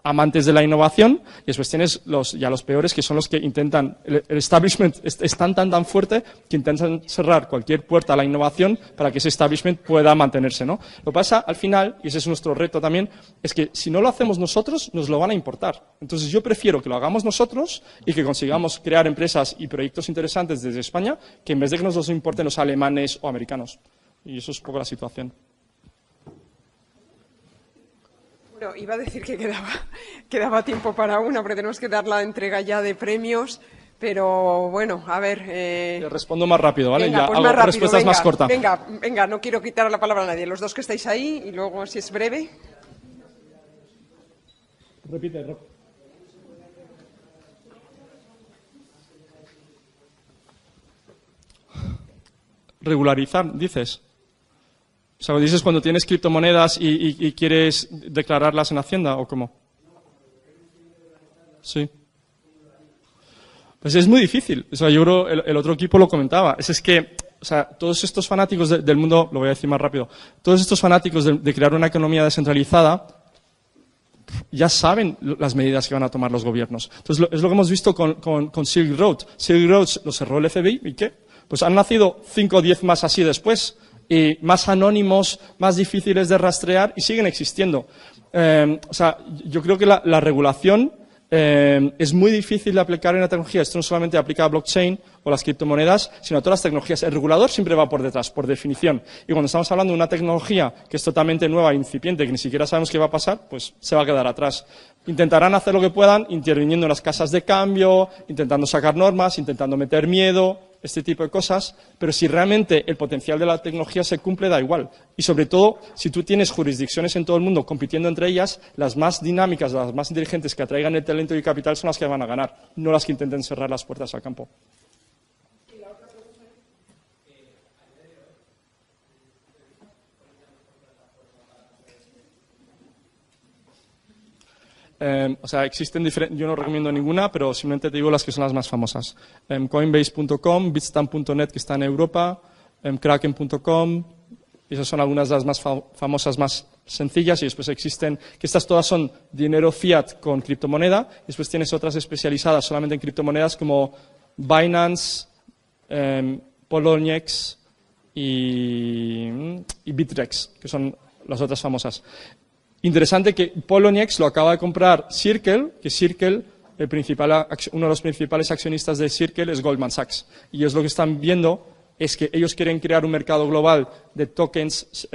amantes de la innovación. Y después tienes los peores, que son los que intentan, el establishment es tan fuerte que intentan cerrar cualquier puerta a la innovación para que ese establishment pueda mantenerse, ¿no? Lo que pasa al final, y ese es nuestro reto también, es que si no lo hacemos nosotros, nos lo van a importar. Entonces yo prefiero que lo hagamos nosotros y que consigamos crear empresas y proyectos interesantes desde España, que en vez de que nos los importen los alemanes o americanos. Y eso es un poco la situación. Bueno, iba a decir que quedaba tiempo para una, porque tenemos que dar la entrega ya de premios, pero bueno, a ver... Te respondo más rápido, ¿vale? Venga, ya pues hago más rápido, respuestas más cortas. Venga, no quiero quitar la palabra a nadie. Los dos que estáis ahí, y luego, si es breve... Repite. Regularizar, dices. O sea, dices cuando tienes criptomonedas y quieres declararlas en Hacienda, ¿o cómo? Sí. Pues es muy difícil. O sea, yo creo el otro equipo lo comentaba. Es que, o sea, todos estos fanáticos del mundo, lo voy a decir más rápido, todos estos fanáticos de crear una economía descentralizada ya saben las medidas que van a tomar los gobiernos. Entonces, es lo que hemos visto con Silk Road. Silk Road lo cerró el FBI, ¿y qué? Pues han nacido 5 o 10 más así después, y más anónimos, más difíciles de rastrear, y siguen existiendo. O sea, yo creo que la regulación es muy difícil de aplicar en la tecnología. Esto no solamente aplica a blockchain o las criptomonedas, sino a todas las tecnologías. El regulador siempre va por detrás, por definición. Y cuando estamos hablando de una tecnología que es totalmente nueva, incipiente, que ni siquiera sabemos qué va a pasar, pues se va a quedar atrás. Intentarán hacer lo que puedan, interviniendo en las casas de cambio, intentando sacar normas, intentando meter miedo, este tipo de cosas, pero si realmente el potencial de la tecnología se cumple, da igual. Y sobre todo, si tú tienes jurisdicciones en todo el mundo compitiendo entre ellas, las más dinámicas, las más inteligentes que atraigan el talento y el capital son las que van a ganar, no las que intenten cerrar las puertas al campo. O sea, existen diferentes, yo no recomiendo ninguna, pero simplemente te digo las que son las más famosas. Coinbase.com, Bitstamp.net, que está en Europa, Kraken.com, esas son algunas de las más famosas, más sencillas, y después existen, que estas todas son dinero fiat con criptomoneda, y después tienes otras especializadas solamente en criptomonedas como Binance, Poloniex y Bittrex, que son las otras famosas. Interesante que Poloniex lo acaba de comprar Circle, que Circle, uno de los principales accionistas de Circle es Goldman Sachs. Y es lo que están viendo es que ellos quieren crear un mercado global de tokens,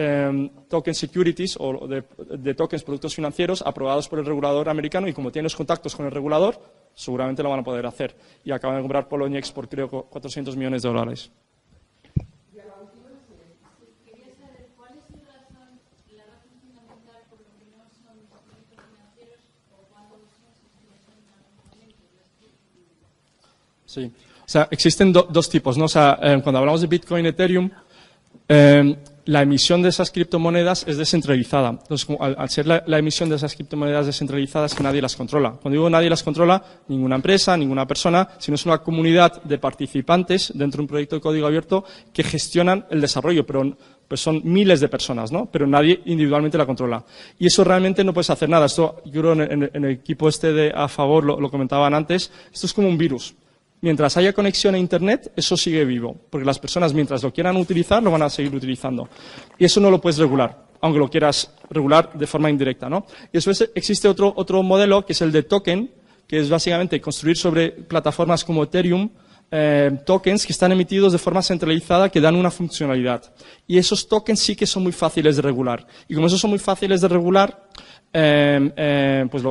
token securities o de tokens, productos financieros aprobados por el regulador americano, y como tienen los contactos con el regulador, seguramente lo van a poder hacer. Y acaban de comprar Poloniex por, creo, $400 millones. Sí. O sea, existen dos tipos, ¿no? O sea, cuando hablamos de Bitcoin, Ethereum, la emisión de esas criptomonedas es descentralizada. Entonces, al ser la emisión de esas criptomonedas descentralizadas, es que nadie las controla. Cuando digo nadie las controla, ninguna empresa, ninguna persona, sino es una comunidad de participantes dentro de un proyecto de código abierto que gestionan el desarrollo, pero pues son miles de personas, ¿no? Pero nadie individualmente la controla. Y eso realmente no puedes hacer nada. Esto, yo creo, en el equipo de A Favor lo comentaban antes, esto es como un virus. Mientras haya conexión a Internet, eso sigue vivo, porque las personas, mientras lo quieran utilizar, lo van a seguir utilizando. Y eso no lo puedes regular, aunque lo quieras regular de forma indirecta, ¿no? Y después existe otro modelo, que es el de token, que es básicamente construir sobre plataformas como Ethereum, tokens que están emitidos de forma centralizada que dan una funcionalidad. Y esos tokens sí que son muy fáciles de regular. Y como esos son muy fáciles de regular, pues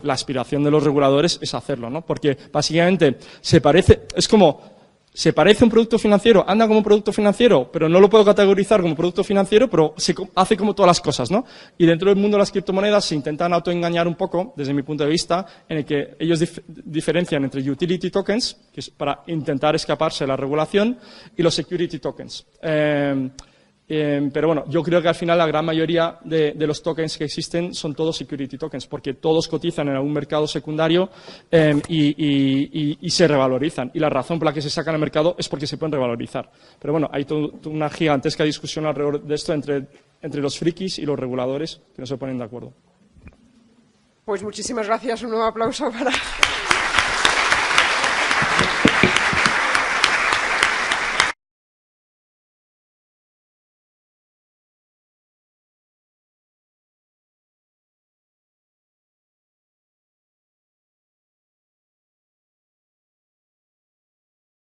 la aspiración de los reguladores es hacerlo, ¿no? Porque básicamente se parece a un producto financiero, anda como un producto financiero, pero no lo puedo categorizar como producto financiero, pero se hace como todas las cosas, ¿no? Y dentro del mundo de las criptomonedas se intentan autoengañar un poco, desde mi punto de vista, en el que ellos diferencian entre utility tokens, que es para intentar escaparse de la regulación, y los security tokens. Pero bueno, yo creo que al final la gran mayoría de los tokens que existen son todos security tokens, porque todos cotizan en algún mercado secundario y se revalorizan. Y la razón por la que se sacan al mercado es porque se pueden revalorizar. Pero bueno, hay toda una gigantesca discusión alrededor de esto entre los frikis y los reguladores que no se ponen de acuerdo. Pues muchísimas gracias. Un nuevo aplauso para...